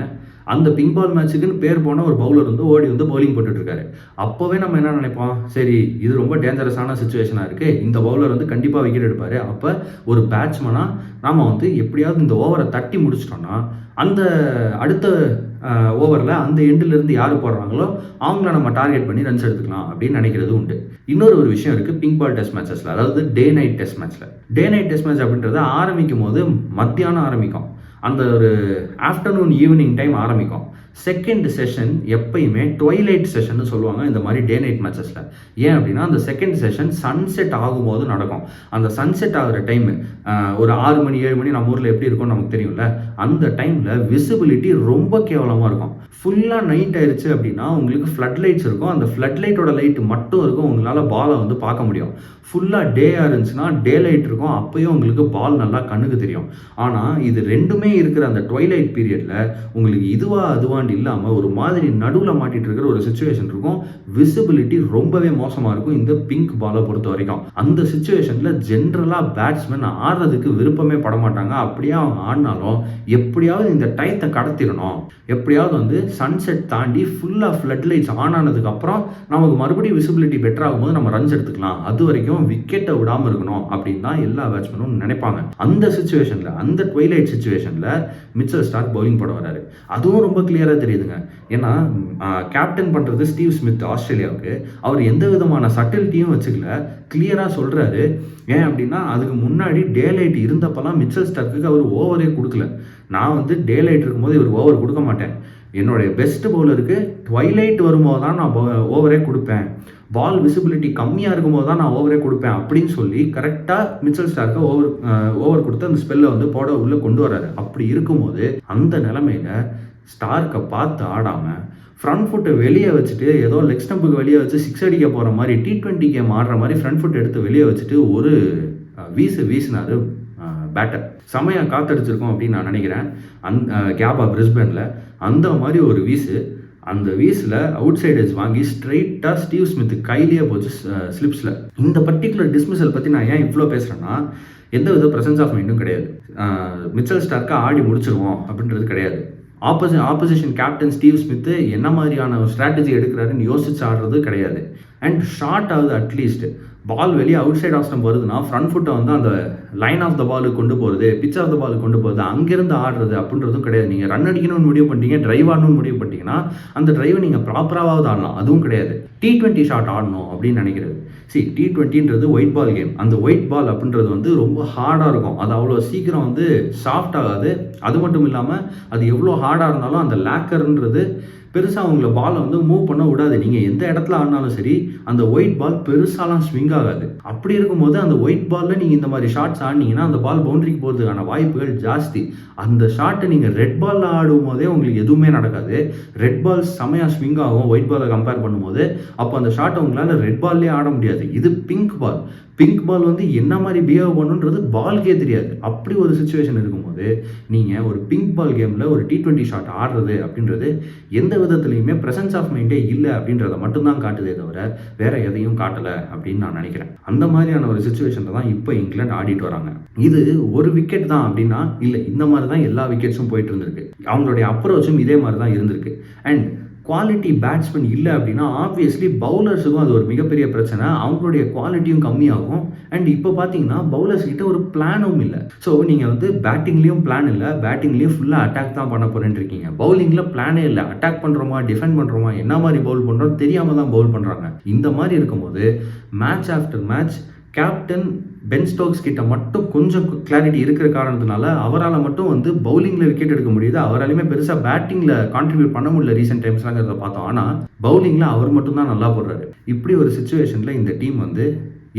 அந்த பிங்க் பால் மேட்ச்சுக்குன்னு பேர் போன ஒரு பவுலர் வந்து ஓடி வந்து பவுலிங் போட்டுட்ருக்காரு. அப்போவே நம்ம என்ன நினைப்போம், சரி இது ரொம்ப டேஞ்சரஸான சுச்சுவேஷனாக இருக்குது, இந்த பவுலர் வந்து கண்டிப்பாக விக்கெட் எடுப்பார். அப்போ ஒரு பேட்ஸ்மனாக நாம் வந்து எப்படியாவது இந்த ஓவரை தட்டி முடிச்சிட்டோன்னா அந்த அடுத்த ஓவரில் அந்த எண்டிலிருந்து யார் போடுறாங்களோ அவங்கள நம்ம டார்கெட் பண்ணி ரன்ஸ் எடுத்துக்கலாம் அப்படின்னு நினைக்கிறது உண்டு. இன்னொரு ஒரு விஷயம் இருக்குது பிங்க் பால் டெஸ்ட் மேட்சஸில், அதாவது டே நைட் டெஸ்ட் மேட்ச் அப்படின்றது ஆரம்பிக்கும் போது மத்தியானம் ஆரம்பிக்கும். அந்த ஒரு ஆஃப்டர்நூன் ஈவினிங் டைம் ஆரம்பிக்கும். செகண்ட் செஷன் எப்பயுமே ட்வைலைட் செஷன் சொல்லுவாங்க இந்த மாதிரி டே நைட் மேட்சஸில். ஏன் அப்படின்னா அந்த செகண்ட் செஷன் சன்செட் ஆகும்போது நடக்கும். அந்த சன்செட் ஆகிற டைம் ஒரு 6 மணி 7 மணி நம்ம ஊரில் எப்படி இருக்கும்னு நமக்கு தெரியும்ல. அந்த டைமில் விசிபிலிட்டி ரொம்ப கேவலமாக இருக்கும். ஃபுல்லாக நைட் ஆயிடுச்சு அப்படின்னா உங்களுக்கு ஃப்ளட் லைட்ஸ் இருக்கும். அந்த ஃப்ளட் லைட்டோட லைட் மட்டும் இருக்கும், உங்களால் பாலை வந்து பார்க்க முடியும். ஃபுல்லாக டேயாக இருந்துச்சுன்னா டே லைட் இருக்கும், அப்போயும் உங்களுக்கு பால் நல்லா கண்ணுக்கு தெரியும். ஆனால் இது ரெண்டுமே இருக்கிற அந்த ட்வைலைட் பீரியடில் உங்களுக்கு அதுவாண்டு இல்லாமல் ஒரு மாதிரி நடுவில் மாட்டிகிட்டு இருக்கிற ஒரு சுச்சுவேஷன் இருக்கும். விசிபிலிட்டி ரொம்பவே மோசமாக இருக்கும் இந்த பிங்க் பாலை பொறுத்த வரைக்கும். அந்த சுச்சுவேஷனில் ஜென்ரலாக பேட்ஸ்மேன் ஆடுறதுக்கு விருப்பமே பட மாட்டாங்க. அப்படியே அவங்க ஆடினாலும் எப்படியாவது இந்த டயத்தை கடத்திடணும், எப்படியாவது வந்து சன்செட் தாண்டி ஃபுல்லாக ஃப்ளட் லைட்ஸ் ஆன் ஆனதுக்கப்புறம் நமக்கு மறுபடியும் விசிபிலிட்டி பெட்டர் ஆகும்போது நம்ம ரன்ஸ் எடுத்துக்கலாம், அது வரைக்கும் விக்கெட்டை விடாமல் இருக்கணும் அப்படின்னு தான் எல்லா பேட்ஸ்மேனும் நினைப்பாங்க. அந்த சுச்சுவேஷனில், அந்த ட்வைலைட் சுச்சுவேஷனில் மிச்சல் ஸ்டார்க் பவுலிங் போட வராரு. அதுவும் ரொம்ப கிளியராக தெரியுதுங்க. ஏன்னா கேப்டன் பண்ணுறது ஸ்டீவ் ஸ்மித் ஆஸ்திரேலியாவுக்கு. அவர் எந்த விதமான சட்டில்ட்டியும் வச்சுக்கல, கிளியராக சொல்கிறாரு. ஏன் அப்படின்னா அதுக்கு முன்னாடி டே லைட் இருந்தப்பெல்லாம் மிச்சல் ஸ்டார்க்கு அவர் ஓவரே கொடுக்கல. நான் வந்து டே லைட் இருக்கும்போது இவர் ஓவர் கொடுக்க மாட்டேன், என்னுடைய பெஸ்ட் பவுலருக்கு ட்வைலைட் வரும்போது தான் நான் ஓவரே கொடுப்பேன், பால் விசிபிலிட்டி கம்மியாக இருக்கும்போது தான் நான் ஓவரே கொடுப்பேன் அப்படின்னு சொல்லி கரெக்டாக மிச்சல் ஸ்டார்க்கை ஓவர் கொடுத்து அந்த ஸ்பெல்லை வந்து போட உள்ளே கொண்டு வராரு. அப்படி இருக்கும்போது அந்த நிலைமையில ஸ்டார்க்கை பார்த்து ஆடாமல் ஃப்ரண்ட் ஃபுட்டை வெளியே வச்சுட்டு ஏதோ லெக் ஸ்டம்புக்கு வெளியே வச்சு 6 அடிக்க போகிற மாதிரி T20 கேம் ஆடுற மாதிரி ஃப்ரண்ட் ஃபுட் எடுத்து வெளியே வச்சுட்டு ஒரு வீசினாரு பேட்டர். செமையாக காத்தடிச்சிருக்கோம் அப்படின்னு நான் நினைக்கிறேன். கேபா பிரிஸ்பேனில் அந்த மாதிரி ஒரு அந்த வீஸில் அவுட் சைட் எட்ஜ் வாங்கி ஸ்ட்ரைட்டாக ஸ்டீவ் ஸ்மித் கையிலேயே போச்சு ஸ்லிப்ஸில். இந்த பர்டிகுலர் டிஸ்மிசல் பற்றி நான் ஏன் இவ்வளோ பேசுகிறேன்னா, எந்த வித ப்ரெசன்ஸ் ஆஃப் மைண்டும் கிடையாது. மிச்சல் ஸ்டார்க்கை ஆடி முடிச்சிருவோம் அப்படின்றது கிடையாது. ஆப்போசிஷன் கேப்டன் ஸ்டீவ் ஸ்மித்து என்ன மாதிரியான ஒரு ஸ்ட்ராட்டஜி எடுக்கிறாருன்னு யோசிச்சு ஆடுறது கிடையாது. அண்ட் ஷார்ட் ஆகுது, அட்லீஸ்ட் பால் வெளியே அவுட் சைட் ஆஃப் ஸ்டம்ப் வருதுன்னா ஃப்ரண்ட் ஃபுட்டை வந்து அந்த லைன் ஆஃப் த பாலுக்கு கொண்டு போகிறது, பிச் ஆஃப் த பாலுக்கு கொண்டு போகிறது, அங்கேருந்து ஆடுறது அப்படின்றதும் கிடையாது. நீங்கள் ரன் அடிக்கணும்னு முடிவு பண்ணிட்டீங்க, ட்ரைவ் ஆடணும்னு முடிவு பண்ணிட்டீங்கன்னா அந்த ட்ரைவை நீங்கள் ப்ராப்பராகவாவது ஆடலாம், அதுவும் கிடையாது. T20 ஷாட் ஆடணும் அப்படின்னு நினைக்கிறது. T20ன்றது ஒயிட் பால் கேம். அந்த ஒயிட் பால் அப்படின்றது வந்து ரொம்ப ஹார்டாக இருக்கும். அது அவ்வளோ சீக்கிரம் வந்து சாஃப்ட் ஆகாது. அது மட்டும் இல்லாமல் அது எவ்வளோ ஹார்டாக இருந்தாலும் அந்த லேக்கர்ன்றது பெருசாக உங்களை பாலை வந்து மூவ் பண்ண விடாது. நீங்கள் எந்த இடத்துல ஆடினாலும் சரி அந்த ஒயிட் பால் பெருசாலாம் ஸ்விங் ஆகாது. அப்படி இருக்கும்போது அந்த ஒயிட் பாலில் நீங்கள் இந்த மாதிரி ஷாட்ஸ் ஆடினீங்கன்னா அந்த பால் பவுண்டரிக்கு போகிறதுக்கான வாய்ப்புகள் ஜாஸ்தி. அந்த ஷாட்டை நீங்கள் ரெட் பாலில் ஆடும் போதே உங்களுக்கு எதுவுமே நடக்காது. ரெட் பால் செமையாக ஸ்விங் ஆகும் ஒயிட் பாலை கம்பேர் பண்ணும்போது. அப்போ அந்த ஷாட்டை உங்களால் ரெட் பால்லே ஆட முடியாது. இது பிங்க் பால். பிங்க் பால் வந்து என்ன மாதிரி பிஹேவ் பண்ணுன்றது பால்கே தெரியாது. அப்படி ஒரு சுச்சுவேஷன் இருக்கும்போது நீங்கள் ஒரு பிங்க் பால் கேமில் ஒரு T20 ஷாட் ஆடுறது அப்படின்றது எந்த விதத்துலையுமே ப்ரெசன்ஸ் ஆஃப் மைண்டே இல்லை அப்படின்றத மட்டும்தான் காட்டுதே தவிர வேற எதையும் காட்டலை அப்படின்னு நான் நினைக்கிறேன். அந்த மாதிரியான ஒரு சுச்சுவேஷனில் தான் இப்போ இங்கிலாந்து ஆடிட்டு வராங்க. இது ஒரு விக்கெட் தான் அப்படின்னா இல்லை, இந்த மாதிரி தான் எல்லா விக்கெட்ஸும் போயிட்டு இருந்திருக்கு. அவங்களுடைய அப்ரோச்சும் இதே மாதிரி தான் இருந்திருக்கு. அண்ட் குவாலிட்டி பேட்ஸ்மேன் இல்லை அப்படின்னா ஆப்வியஸ்லி பவுலர்ஸுக்கும் அது ஒரு மிகப்பெரிய பிரச்சனை. அவங்களுடைய குவாலிட்டியும் கம்மியாகும். அண்ட் இப்போ பார்த்தீங்கன்னா பவுலர்ஸ் கிட்ட ஒரு பிளானும் இல்லை. ஸோ நீங்கள் வந்து பேட்டிங்லேயும் பிளான் இல்லை, பேட்டிங்லேயும் ஃபுல்லாக அட்டாக் தான் பண்ண போகிறேன்னு இருக்கீங்க. பவுலிங்கில் பிளானே இல்லை. அட்டாக் பண்ணுறோமா டிஃபெண்ட் பண்ணுறோமா என்ன மாதிரி பவுல் பண்ணுறோம் தெரியாமல் தான் பவுல் பண்ணுறாங்க. இந்த மாதிரி இருக்கும்போது match after match captain Ben Stokes கிட்ட மட்டும் கொஞ்சம் கிளாரிட்டி இருக்கிற காரணத்தினால அவரால் மட்டும் வந்து பவுலிங்கில் விக்கெட் எடுக்க முடியுது. அவராலையுமே பெருசாக பேட்டிங்கில் கான்ட்ரிபியூட் பண்ண முடியல ரீசெண்ட் டைம்ஸ்லாங்கிறத பார்த்தோம். ஆனால் பவுலிங்கில் அவர் மட்டும் தான் நல்லா போடுறாரு. இப்படி ஒரு சுச்சுவேஷனில் இந்த டீம் வந்து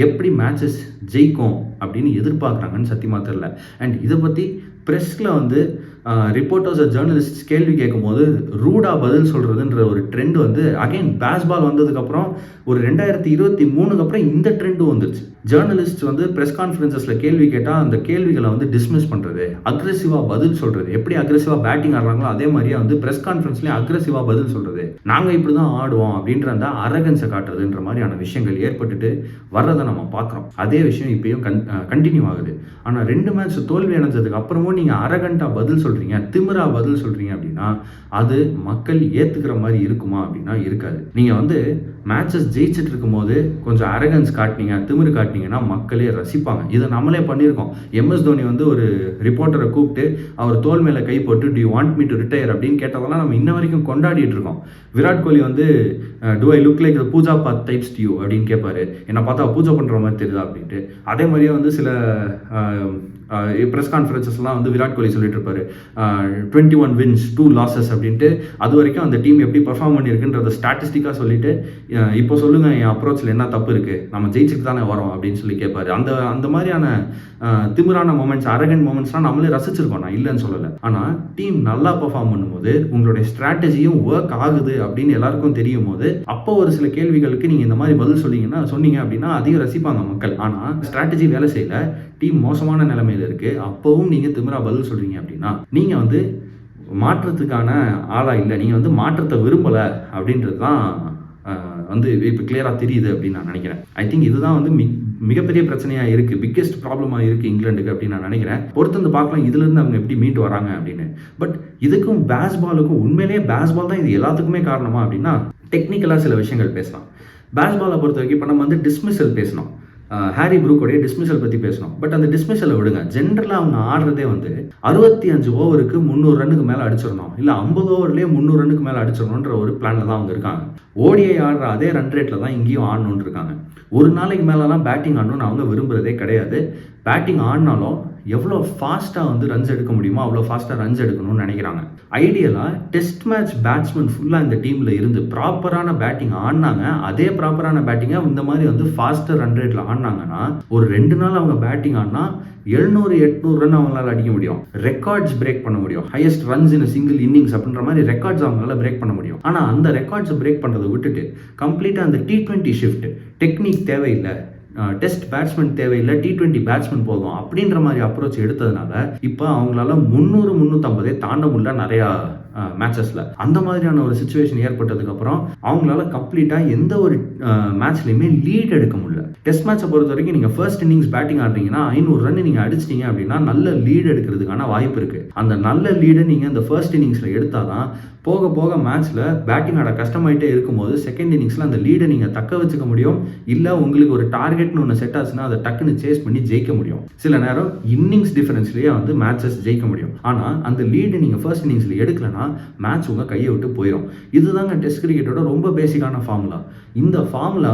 எப்படி மேட்சஸ் ஜெயிக்கும் அப்படின்னு எதிர்பார்க்குறாங்கன்னு சத்தியமாக தெரியல. அண்ட் இதை பற்றி ப்ரெஸ்ஸில் வந்து ரிப்போர்ட்டர்ஸ் ஜேர்னலிஸ்ட் கேள்வி கேட்கும்போது ரூடாக பதில் சொல்கிறதுன்ற ஒரு ட்ரெண்ட் வந்து அகைன் பேஸ்பால் வந்ததுக்கப்புறம் ஒரு 2023 அப்புறம் இந்த ட்ரெண்டும் வந்துருச்சு. ஜேர்னலிஸ்ட் வந்து ப்ரெஸ் கான்ஃபரன்சஸில் கேள்வி கேட்டால் அந்த கேள்விகளை வந்து டிஸ்மிஸ் பண்ணுறது, அக்ரெசிவாக பதில் சொல்கிறது. எப்படி அக்ரெசிவாக பேட்டிங் ஆடுறாங்களோ அதே மாதிரியே வந்து ப்ரெஸ் கான்ஃபரன்ஸ்லேயும் அக்ரெசிவாக பதில் சொல்கிறது. நாங்கள் இப்படி தான் ஆடுவோம் அப்படின்ற அந்த அரகன்ஸை காட்டுறதுன்ற மாதிரியான விஷயங்கள் ஏற்பட்டுட்டு வர்றதை நம்ம பார்க்குறோம். அதே விஷயம் இப்பயும் கண்டினியூ ஆகுது. ஆனால் 2 மேட்ச் தோல்வி அடைஞ்சதுக்கு அப்புறமும் நீங்கள் அரகண்டாக பதில் சொல்கிறீங்க, திமிரா பதில் சொல்கிறீங்க அப்படின்னா அது மக்கள் ஏற்றுக்கிற மாதிரி இருக்குமா அப்படின்னா இருக்காது. நீங்கள் வந்து மேட்சஸ் ஜெயிச்சுட்டு இருக்கும்போது கொஞ்சம் அரகன்ஸ் காட்டினீங்க, திமிரு காட்டினீங்கன்னா மக்களே ரசிப்பாங்க. இதை நம்மளே பண்ணியிருக்கோம். MS தோனி வந்து ஒரு ரிப்போர்ட்டரை கூப்பிட்டு அவர் தோல் மேலே கை போட்டு to you want me to retire அப்படின்னு கேட்டதெல்லாம் நம்ம இன்ன வரைக்கும் கொண்டாடிட்டு இருக்கோம். விராட் கோலி வந்து do I look like Pooja Bhatt types to you அப்படின்னு கேட்பாரு. என்னை பார்த்தா பூஜை பண்ணுற மாதிரி தெரியுதா அப்படின்ட்டு. அதே மாதிரியே வந்து சில ப்ரெஸ் கான்ஃபரன்சஸ்லாம் வந்து விராட் கோலி சொல்லிட்டு இருப்பாரு 21 wins 2 losses அப்படின்ட்டு. அது வரைக்கும் அந்த டீம் எப்படி பர்ஃபார்ம் பண்ணியிருக்குன்றத ஸ்டாட்டிஸ்டிக்காக சொல்லிட்டு இப்போ சொல்லுங்கள் என் அப்ரோச்சில் என்ன தப்பு இருக்குது, நம்ம ஜெயிச்சுட்டு தானே வரோம் அப்படின்னு சொல்லி கேட்பாரு. அந்த மாதிரியான திமிரான மூமெண்ட்ஸ், அரகண்ட் மூமெண்ட்ஸ்லாம் நம்மளே ரசிச்சிருக்கோம், நான் இல்லைன்னு சொல்லலை. ஆனால் டீம் நல்லா பர்ஃபார்ம் பண்ணும்போது உங்களுடைய ஸ்ட்ராட்டஜியும் ஒர்க் ஆகுது அப்படின்னு எல்லாருக்கும் தெரியும் போது அப்போ ஒரு சில கேள்விகளுக்கு நீங்கள் இந்த மாதிரி பதில் சொன்னீங்க அப்படின்னா அதிகம் ரசிப்பாங்க மக்கள். ஆனால் ஸ்ட்ராட்டஜி வேலை செய்யல, டீம் மோசமான நிலைமையில் இருக்குது, அப்போவும் நீங்கள் திமிரா பதில் சொல்கிறீங்க அப்படின்னா நீங்கள் வந்து மாற்றத்துக்கான ஆளாக இல்லை, நீங்கள் வந்து மாற்றத்தை விரும்பலை அப்படின்றது தான் வந்து இப்போ கிளியராக தெரியுது அப்படின்னு நான் நினைக்கிறேன். ஐ திங்க் இதுதான் வந்து மிகப்பெரிய பிரச்சனையாக இருக்குது, பிக்கெஸ்ட் ப்ராப்ளமாக இருக்குது இங்கிலாந்துக்கு அப்படின்னு நான் நினைக்கிறேன். பொறுத்து பார்க்கலாம் இதுலேருந்து அவங்க எப்படி மீண்டு வராங்க அப்படின்னு. பட் இதுக்கும் பேஸ்பாலுக்கும் உண்மையிலேயே பேஸ்பால் தான் இது எல்லாத்துக்குமே காரணமா அப்படின்னா டெக்னிக்கலாக சில விஷயங்கள் பேசலாம். பேஸ்பாலை பொறுத்த வரைக்கும் இப்போ நம்ம வந்து டிஸ்மிஸல் பேசணும், ஹாரி ப்ரூக்கோடைய டிஸ்மிஸல் பற்றி பேசணும். பட் அந்த டிஸ்மிஸலை விடுங்க, ஜென்ரலாக அவங்க ஆடுறதே வந்து 65 ஓவருக்கு 300 ரன்னுக்கு மேலே அடிச்சிடணும், இல்லை 50 ஓவர்லேயே 300 ரன்னுக்கு மேலே அடிச்சிடணுன்ற ஒரு பிளானில் தான் அவங்க இருக்காங்க. ஓடிஐ ஆடுற அதே ரன் ரேட்டில் தான் இங்கேயும் ஆடணுன்னு இருக்காங்க. ஒரு நாளைக்கு மேலெலாம் பேட்டிங் ஆடணும்னு அவங்க விரும்புகிறதே கிடையாது. பேட்டிங் ஆடினாலும் எவ்வளோ ஃபாஸ்ட்டாக வந்து ரன்ஸ் எடுக்க முடியுமோ அவ்வளோ ஃபாஸ்ட்டாக ரன்ஸ் எடுக்கணும்னு நினைக்கிறாங்க. ஐடியலாக டெஸ்ட் மேட்ச் பேட்ஸ்மேன் ஃபுல்லாக இந்த டீமில் இருந்து ப்ராப்பரான பேட்டிங் ஆடினாங்க, அதே ப்ராப்பரான பேட்டிங்கை இந்த மாதிரி வந்து ஃபாஸ்டர் ரன் ரேட்டில் ஆடினாங்கன்னா ஒரு 2 நாள் அவங்க பேட்டிங் ஆடினா 700-800 ரன் அவங்களால அடிக்க முடியும். ரெக்கார்ட்ஸ் பிரேக் பண்ண முடியும். Highest runs in single innings அப்படின்ற மாதிரி ரெக்கார்ட்ஸ் அவங்களால பிரேக் பண்ண முடியும். ஆனால் அந்த ரெக்கார்ட்ஸை பிரேக் பண்ணுறதை விட்டுட்டு கம்ப்ளீட்டாக அந்த T20 ஷிஃப்ட் டெக்னிக் தேவையில்லை, டெஸ்ட் பேட்ஸ்மேன் தேவையில்லை, T20 பேட்ஸ்மேன் போதும் அப்படின்ற மாதிரி அப்ரோச் எடுத்ததுனால இப்போ அவங்களால 300-350 தாண்ட முடியல நிறையா மேட்சஸில். அந்த மாதிரியான ஒரு சுச்சுவேஷன் ஏற்பட்டதுக்கப்புறம் அவங்களால கம்ப்ளீட்டாக எந்த ஒரு மேட்ச்லையுமே லீட் எடுக்க முடியல. டெஸ்ட் மேட்சை பொறுத்த வரைக்கும் நீங்கள் ஃபர்ஸ்ட் இன்னிங்ஸ் பேட்டிங் ஆடுறீங்கன்னா 500 ரன் நீங்கள் அடிச்சிட்டீங்க அப்படின்னா நல்ல லீடு எடுக்கிறதுக்கான வாய்ப்பு இருக்குது. அந்த நல்ல லீடை நீங்கள் இந்த ஃபர்ஸ்ட் இன்னிங்ஸில் எடுத்தால் தான் போக போக மேட்ச்சில் பேட்டிங் ஆட கஷ்டமாயிட்டே இருக்கும்போது செகண்ட் இன்னிங்ஸில் அந்த லீடை நீங்கள் தக்க வச்சுக்க முடியும். இல்லை உங்களுக்கு ஒரு டார்கெட்னு ஒன்று செட் ஆச்சுன்னா அதை டக்குன்னு சேஸ் பண்ணி ஜெயிக்க முடியும். சில நேரம் இன்னிங்ஸ் டிஃபரன்ஸ்லேயே வந்து மேட்சஸ் ஜெயிக்க முடியும். ஆனால் அந்த லீடு நீங்கள் ஃபர்ஸ்ட் இன்னிங்ஸில் எடுக்கலைன்னா மேட்ச் உங்கள் கையை விட்டு போயிடும். இதுதாங்க டெஸ்ட் கிரிக்கெட்டோட ரொம்ப பேசிக்கான ஃபார்முலா. இந்த ஃபார்முலா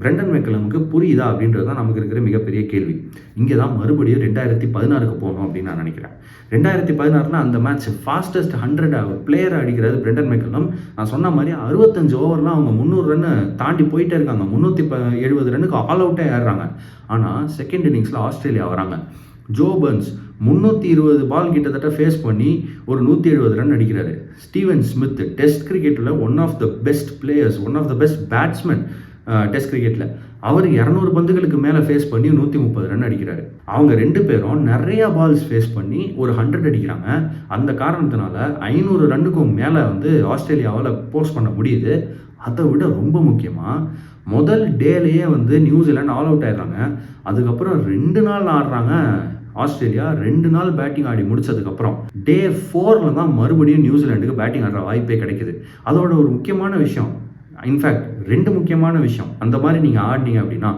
பிரெண்டன் மெக்கலமுக்கு புரியுதா அப்படின்றது தான் நமக்கு இருக்கிற மிகப்பெரிய கேள்வி. இங்கே தான் மறுபடியும் 2016க்கு போகணும் அப்படின்னு நான் நினைக்கிறேன். 2016 அந்த மேட்ச் ஃபாஸ்டஸ்ட் 100 பிளேயரை அடிக்கிறது பிரெண்டன் மெக்கலம். நான் சொன்ன மாதிரி 65 ஓவர்லாம் அவங்க 300 ரன்னு தாண்டி போயிட்டே இருக்காங்க. 370 ரன்னுக்கு ஆல் அவுட்டே ஏறுறாங்க. ஆனால் செகண்ட் இன்னிங்ஸில் ஆஸ்திரேலியா வராங்க. ஜோ பர்ன்ஸ் 320 பால் கிட்டத்தட்ட ஃபேஸ் பண்ணி ஒரு 170 ரன் அடிக்கிறாரு. ஸ்டீவன் ஸ்மித் டெஸ்ட் கிரிக்கெட்டில் one of the best players, one of the best batsman test கிரிக்கெட்டில். அவர் 200 பந்துகளுக்கு மேலே ஃபேஸ் பண்ணி 130 ரன் அடிக்கிறாரு. அவங்க 2 பேரும் நிறையா பால்ஸ் ஃபேஸ் பண்ணி ஒரு 100 அடிக்கிறாங்க. அந்த காரணத்தினால 500 ரன்னுக்கும் மேலே வந்து ஆஸ்திரேலியாவால் போஸ்ட் பண்ண முடியுது. அதை விட ரொம்ப முக்கியமாக முதல் டேலேயே வந்து நியூசிலாந்து ஆல் அவுட் ஆயிடுறாங்க. அதுக்கப்புறம் 2 நாள் ஆடுறாங்க ஆஸ்திரேலியா. 2 நாள் பேட்டிங் ஆடி முடிச்சதுக்கப்புறம் டே 4 தான் மறுபடியும் நியூசிலாண்டுக்கு பேட்டிங் ஆடுற வாய்ப்பே கிடைக்குது. அதோட ஒரு முக்கியமான விஷயம், இன்ஃபேக்ட் 2 முக்கியமான விஷயம், அந்த மாதிரி நீங்கள் ஆடினீங்க அப்படின்னா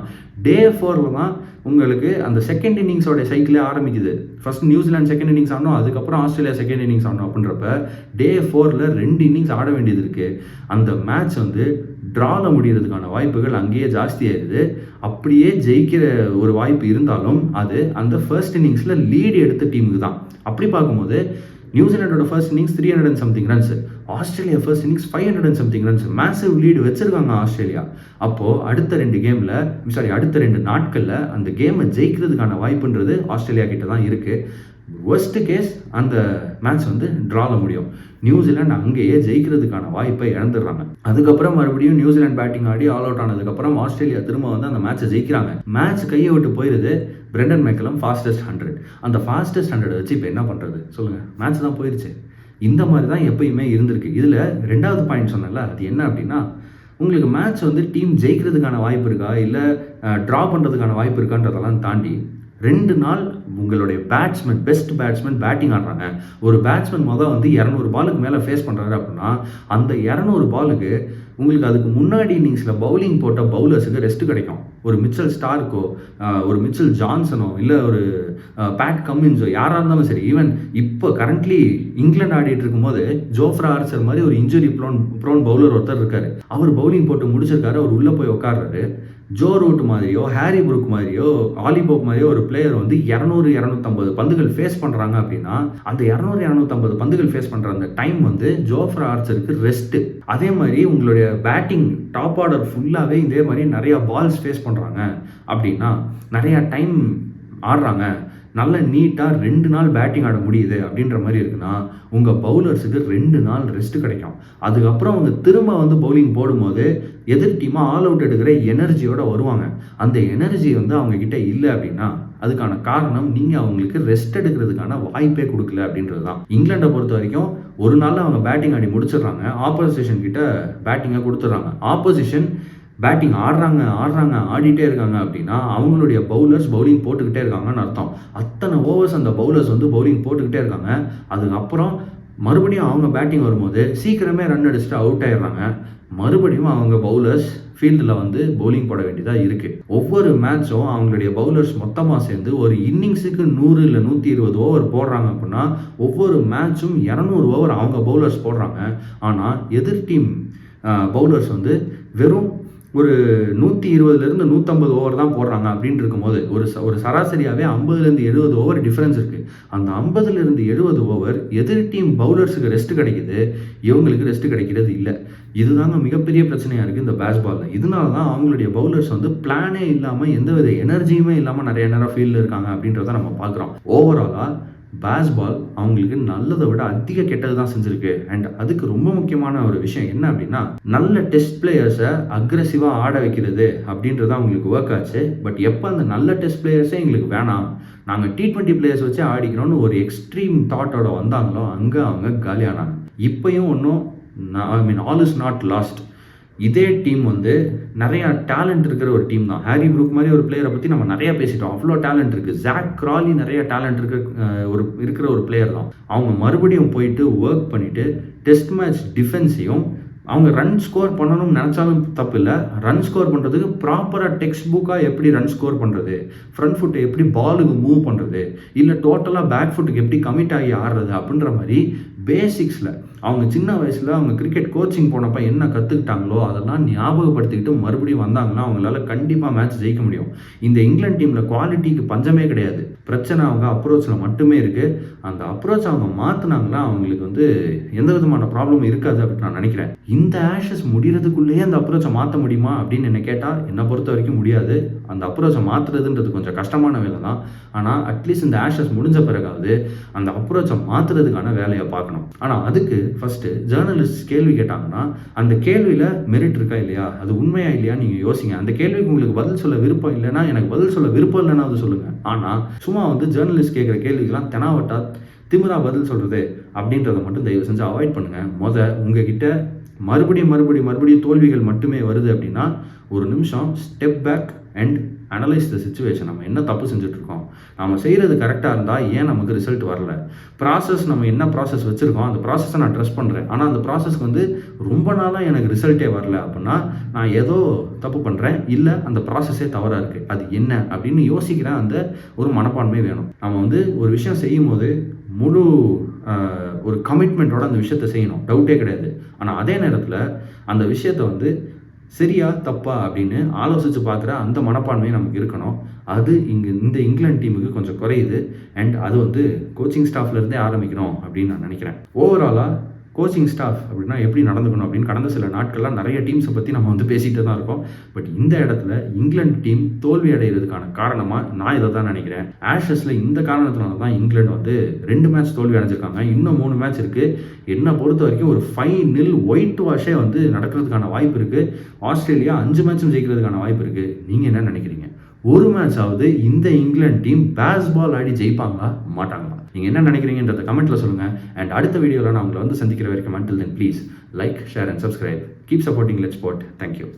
டே 4 தான் உங்களுக்கு அந்த செகண்ட் இன்னிங்ஸோட சைக்கிளே ஆரம்பிக்குது. ஃபர்ஸ்ட் நியூசிலாந்து செகண்ட் இன்னிங்ஸ் ஆடணும், அதுக்கப்புறம் ஆஸ்திரேலியா செகண்ட் இன்னிங்ஸ் ஆடணும். அப்படின்றப்ப டே 4ல் 2 இன்னிங்ஸ் ஆட வேண்டியது இருக்குது. அந்த மேட்ச் வந்து ட்ராவில் முடிகிறதுக்கான வாய்ப்புகள் அங்கேயே ஜாஸ்தியாகிடுது. அப்படியே ஜெயிக்கிற ஒரு வாய்ப்பு இருந்தாலும் அது அந்த ஃபர்ஸ்ட் இன்னிங்ஸில் லீடு எடுத்த டீமுக்கு தான். அப்படி பார்க்கும்போது நியூசிலாண்டோட first innings 300 and something runs, Australia first innings 500 and something runs, massive lead வச்சிருக்காங்க ஆஸ்திரேலியா. அப்போது அடுத்த 2 நாட்களில் அந்த கேமை ஜெயிக்கிறதுக்கான வாய்ப்புன்றது ஆஸ்திரேலியா கிட்ட தான் இருக்குது. ஒர்ஸ்ட் கேஸ் அந்த மேட்ச் வந்து ட்ராவில் முடியும். நியூசிலாந்து அங்கேயே ஜெயிக்கிறதுக்கான வாய்ப்பை இழந்துடுறாங்க. அதுக்கப்புறம் மறுபடியும் நியூசிலாந்து பேட்டிங் ஆடி ஆல் அவுட் ஆனதுக்கப்புறம் ஆஸ்திரேலியா திரும்ப வந்து அந்த மேட்சை ஜெயிக்கிறாங்க. மேட்ச் கையை விட்டு போயிடுது. பிரெண்டன் மெக்கலம் ஃபாஸ்டஸ்ட் 100, அந்த ஃபாஸ்டஸ்ட் 100 வச்சு இப்போ என்ன பண்ணுறது சொல்லுங்கள்? மேட்ச் தான் போயிடுச்சு. இந்த மாதிரி தான் எப்பயுமே இருந்திருக்கு. இதில் 2வது பாயிண்ட் சொன்னல, அது என்ன அப்படின்னா உங்களுக்கு மேட்ச் வந்து டீம் ஜெயிக்கிறதுக்கான வாய்ப்பு இருக்கா இல்லை ட்ரா பண்ணுறதுக்கான வாய்ப்பு இருக்கான்றதெல்லாம் தாண்டி 2 நாள் உங்களுடைய பேட்ஸ்மேன், பெஸ்ட் பேட்ஸ்மேன் பேட்டிங் ஆடுறாங்க. ஒரு பேட்ஸ்மேன் வந்து 200 பாலுக்கு மேலே ஃபேஸ் பண்ணுறாரு அப்படின்னா அந்த 200 பாலுக்கு உங்களுக்கு அதுக்கு முன்னாடி இன்னிங்ஸில் பவுலிங் போட்ட பவுலர்ஸுக்கு ரெஸ்ட் கிடைக்கும். ஒரு மிச்சல் ஸ்டார்க்கோ, ஒரு மிச்சல் ஜான்சனோ, இல்லை ஒரு பேட் கம்மின்ஸோ யாராக இருந்தாலும் சரி. ஈவன் இப்போ கரண்ட்லி இங்கிலாந்து ஆடிட்டு இருக்கும்போது ஜோஃப்ரா ஆர்ச்சர் மாதிரி ஒரு இன்ஜுரி ப்ரோன் பவுலர் ஒருத்தர் இருக்காரு. அவர் பவுலிங் போட்டு முடிச்சிருக்காரு. அவர் உள்ளே போய் உட்காடுறாரு. ஜோ ரூட் மாதிரியோ, ஹாரி புரூக் மாதிரியோ, ஆலி போப் மாதிரியோ ஒரு பிளேயர் வந்து 200-250 பந்துகள் ஃபேஸ் பண்ணுறாங்க அப்படின்னா அந்த 200-250 பந்துகள் ஃபேஸ் பண்ணுற அந்த டைம் வந்து ஜோஃப்ரா ஆர்ச்சருக்கு ரெஸ்ட்டு. அதே மாதிரி உங்களுடைய பேட்டிங் டாப் ஆர்டர் ஃபுல்லாகவே இதே மாதிரி நிறையா பால்ஸ் ஃபேஸ் பண்ணுறாங்க அப்படின்னா, நிறையா டைம் ஆடுறாங்க, நல்ல நீட்டாக 2 நாள் பேட்டிங் ஆட முடியுது அப்படின்ற மாதிரி இருக்குன்னா உங்கள் பவுலர்ஸுக்கு 2 நாள் ரெஸ்ட் கிடைக்கும். அதுக்கப்புறம் அவங்க திரும்ப வந்து பவுலிங் போடும்போது எதிர் டீமாக ஆல் அவுட் எடுக்கிற எனர்ஜியோடு வருவாங்க. அந்த எனர்ஜி வந்து அவங்கக்கிட்ட இல்லை அப்படின்னா அதுக்கான காரணம் நீங்கள் அவங்களுக்கு ரெஸ்ட் எடுக்கிறதுக்கான வாய்ப்பே கொடுக்கல அப்படின்றது தான். இங்கிலாண்டை பொறுத்த வரைக்கும் ஒரு நாள் அவங்க பேட்டிங் ஆடி முடிச்சிடுறாங்க, ஆப்போசிஷன் கிட்ட பேட்டிங்கை கொடுத்துட்றாங்க. ஆப்போசிஷன் பேட்டிங் ஆடிட்டே இருக்காங்க அப்படின்னா அவங்களுடைய பவுலர்ஸ் பவுலிங் போட்டுக்கிட்டே இருக்காங்கன்னு அர்த்தம். அத்தனை ஓவர்ஸ் அந்த பவுலர்ஸ் வந்து பவுலிங் போட்டுக்கிட்டே இருக்காங்க. அதுக்கப்புறம் மறுபடியும் அவங்க பேட்டிங் வரும்போது சீக்கிரமே ரன் அடிச்சுட்டு அவுட் ஆயிடுறாங்க. மறுபடியும் அவங்க பவுலர்ஸ் ஃபீல்டில் வந்து பவுலிங் போட வேண்டியதாக இருக்குது. ஒவ்வொரு மேட்சும் அவங்களுடைய பவுலர்ஸ் மொத்தமாக சேர்ந்து ஒரு இன்னிங்ஸுக்கு 100 இல்லை 120 ஓவர் போடுறாங்க அப்படின்னா ஒவ்வொரு மேட்சும் 200 ஓவர் அவங்க பவுலர்ஸ் போடுறாங்க. ஆனால் எதிர் டீம் பவுலர்ஸ் வந்து வெறும் ஒரு 120லேருந்து 150 ஓவர் தான் போடுறாங்க அப்படின்னு இருக்கும்போது ஒரு சராசரியாகவே 50லேருந்து 70 ஓவர் டிஃப்ரென்ஸ் இருக்குது. அந்த 50லேருந்து 70 ஓவர் எதிர் டீம் பவுலர்ஸுக்கு ரெஸ்ட் கிடைக்குது, இவங்களுக்கு ரெஸ்ட் கிடைக்கிறது இல்லை. இதுதாங்க மிகப்பெரிய பிரச்சனையாக இருக்குது இந்த பேஸ்பாலில். இதனால தான் அவங்களுடைய பவுலர்ஸ் வந்து பிளானே இல்லாமல் எந்தவித எனர்ஜியுமே இல்லாமல் நிறைய நேரம் ஃபீல்டில் இருக்காங்க அப்படின்றத நம்ம பார்க்குறோம். ஓவராலாக பேஸ்பால் அவங்களுக்கு நல்லதை விட அதிக கெட்டது தான் செஞ்சுருக்கு. அண்ட் அதுக்கு ரொம்ப முக்கியமான ஒரு விஷயம் என்ன அப்படின்னா, நல்ல டெஸ்ட் பிளேயர்ஸை அக்ரெசிவாக ஆட வைக்கிறது அப்படின்றது அவங்களுக்கு ஒர்க் ஆச்சு. பட் எப்போ அந்த நல்ல டெஸ்ட் பிளேயர்ஸே எங்களுக்கு வேணாம், நாங்கள் T20 பிளேயர்ஸ் வச்சு ஆடிக்கணும்னு ஒரு எக்ஸ்ட்ரீம் தாட்டோட வந்தாங்களோ அங்கே அவங்க காலியானாங்க. இப்போயும் ஒன்றும் ஆல் இஸ் நாட் லாஸ்ட். இதே டீம் வந்து நிறையா டேலண்ட் இருக்கிற ஒரு டீம் தான். ஹாரி ப்ரூக் மாதிரி ஒரு பிளேயரை பற்றி நம்ம நிறையா பேசிட்டோம். அவ்வளோ டேலண்ட் இருக்குது. ஜாக் கிராலி நிறைய டேலண்ட் இருக்கிற ஒரு பிளேயர் தான். அவங்க மறுபடியும் போயிட்டு ஒர்க் பண்ணிவிட்டு டெஸ்ட் மேட்ச் டிஃபென்ஸையும் அவங்க ரன் ஸ்கோர் பண்ணணும்னு நினச்சாலும் தப்பு இல்லை. ரன் ஸ்கோர் பண்ணுறதுக்கு ப்ராப்பராக டெக்ஸ்ட் புக்காக எப்படி ரன் ஸ்கோர் பண்ணுறது, ஃப்ரண்ட் ஃபுட்டை எப்படி பாலுக்கு மூவ் பண்ணுறது, இல்லை டோட்டலாக பேக் ஃபுட்டுக்கு எப்படி கமிட் ஆகி ஆடுறது அப்படின்ற மாதிரி பேசிக்ஸில் அவங்க சின்ன வயசில் அவங்க கிரிக்கெட் கோச்சிங் போனப்போ என்ன கற்றுக்கிட்டாங்களோ அதெல்லாம் ஞாபகப்படுத்திக்கிட்டு மறுபடியும் வந்தாங்கன்னா அவங்களால கண்டிப்பாக மேட்ச் ஜெயிக்க முடியும். இந்த இங்கிலாந்து டீமில் குவாலிட்டிக்கு பஞ்சமே கிடையாது. பிரச்சனை அவங்க அப்ரோச்சில் மட்டுமே இருக்குது. அந்த அப்ரோச் அவங்க மாற்றினாங்கன்னா அவங்களுக்கு வந்து எந்த விதமான ப்ராப்ளமும் இருக்காது அப்படின்னு நான் நினைக்கிறேன். இந்த ஆஷஸ் முடிகிறதுக்குள்ளேயே அந்த அப்ரோச்சை மாற்ற முடியுமா அப்படின்னு என்ன கேட்டால் என்னை பொறுத்த வரைக்கும் முடியாது. அந்த அப்ரோச்சை மாற்றுறதுன்றது கொஞ்சம் கஷ்டமான வேலை தான். ஆனால் அட்லீஸ்ட் இந்த ஆஷஸ் முடிஞ்ச பிறகாவது அந்த அப்ரோச்சை மாற்றுறதுக்கான வேலையை பார்க்கணும். ஆனால் அதுக்கு ஃபஸ்ட்டு ஜேர்னலிஸ்ட் கேள்வி கேட்டாங்கன்னா அந்த கேள்வியில் மெரிட் இருக்கா இல்லையா, அது உண்மையா இல்லையா நீங்கள் யோசிங்க. அந்த கேள்விக்கு உங்களுக்கு பதில் சொல்ல விருப்பம் இல்லைன்னா எனக்கு பதில் சொல்ல விருப்பம் இல்லைன்னா அது சொல்லுங்கள். ஆனால் சும்மா வந்து ஜேர்னலிஸ்ட் கேட்குற கேள்விக்கெல்லாம் தெனாவட்டா திமிரா பதில் சொல்கிறது அப்படின்றத மட்டும் தயவு செஞ்சு அவாய்ட் பண்ணுங்கள். உங்ககிட்ட மறுபடியும் தோல்விகள் மட்டுமே வருது அப்படின்னா ஒரு நிமிஷம் step back and analyse the situation. நம்ம என்ன தப்பு செஞ்சுட்ருக்கோம், நம்ம செய்கிறது கரெக்டாக இருந்தால் ஏன் நமக்கு ரிசல்ட் வரல, ப்ராசஸ் நம்ம என்ன ப்ராசஸ் வச்சுருக்கோம் அந்த ப்ராசஸை நான் ட்ரஸ்ட் பண்ணுறேன், ஆனால் அந்த ப்ராசஸ்க்கு வந்து ரொம்ப நாளாக எனக்கு ரிசல்ட்டே வரல அப்படின்னா நான் ஏதோ தப்பு பண்ணுறேன், இல்லை அந்த ப்ராசஸே தவறாக இருக்குது, அது என்ன அப்படின்னு யோசிக்கிறேன். அந்த ஒரு மனப்பான்மை வேணும். நம்ம வந்து ஒரு விஷயம் செய்யும் போது முழு ஒரு கமிட்மெண்ட்டோட அந்த விஷயத்தை செய்யணும், டவுட்டே கிடையாது. ஆனால் அதே நேரத்தில் அந்த விஷயத்தை வந்து சரியா தப்பா அப்படின்னு ஆலோசித்து பார்க்குற அந்த மனப்பான்மை நமக்கு இருக்கணும். அது இந்த இங்கிலாந்து டீமுக்கு கொஞ்சம் குறையுது. அண்ட் அது வந்து கோச்சிங் ஸ்டாஃப்லேருந்தே ஆரம்பிக்கணும் அப்படின்னு நான் நினைக்கிறேன். ஓவராலாக கோச்சிங் ஸ்டாஃப் அப்படின்னா எப்படி நடந்துக்கணும் அப்படின்னு கடந்த சில நாட்கள்லாம் நிறைய டீம்ஸை பற்றி நம்ம வந்து பேசிகிட்டு தான் இருக்கோம். பட் இந்த இடத்துல இங்கிலாந்து டீம் தோல்வி அடைகிறதுக்கான காரணமாக நான் இதை தான் நினைக்கிறேன். ஆஷஸில் இந்த காரணத்தினால தான் இங்கிலாந்து வந்து 2 மேட்ச் தோல்வி அடைஞ்சிருக்காங்க. இன்னும் 3 மேட்ச் இருக்குது. என்னை பொறுத்த வரைக்கும் ஒரு 5-0 ஒயிட் வாஷே வந்து நடக்கிறதுக்கான வாய்ப்பு இருக்குது. ஆஸ்திரேலியா 5 மேட்சும் ஜெயிக்கிறதுக்கான வாய்ப்பு இருக்குது. நீங்கள் என்ன நினைக்கிறீங்க? ஒரு மேட்ச் ஆகுது இந்த இங்கிலாந்து டீம் பேஸ்பால் ஆடி ஜெயிப்பாங்களா மாட்டாங்களா? நீங்கள் என்ன நினைக்கிறீங்கன்றத கமெண்ட்டில் சொல்லுங்கள். அண்ட் அடுத்த வீடியோவில் நான் உங்களை வந்து சந்திக்கிற வரைக்கும் until then please like, share and subscribe. Keep supporting Let's Sport. Thank you.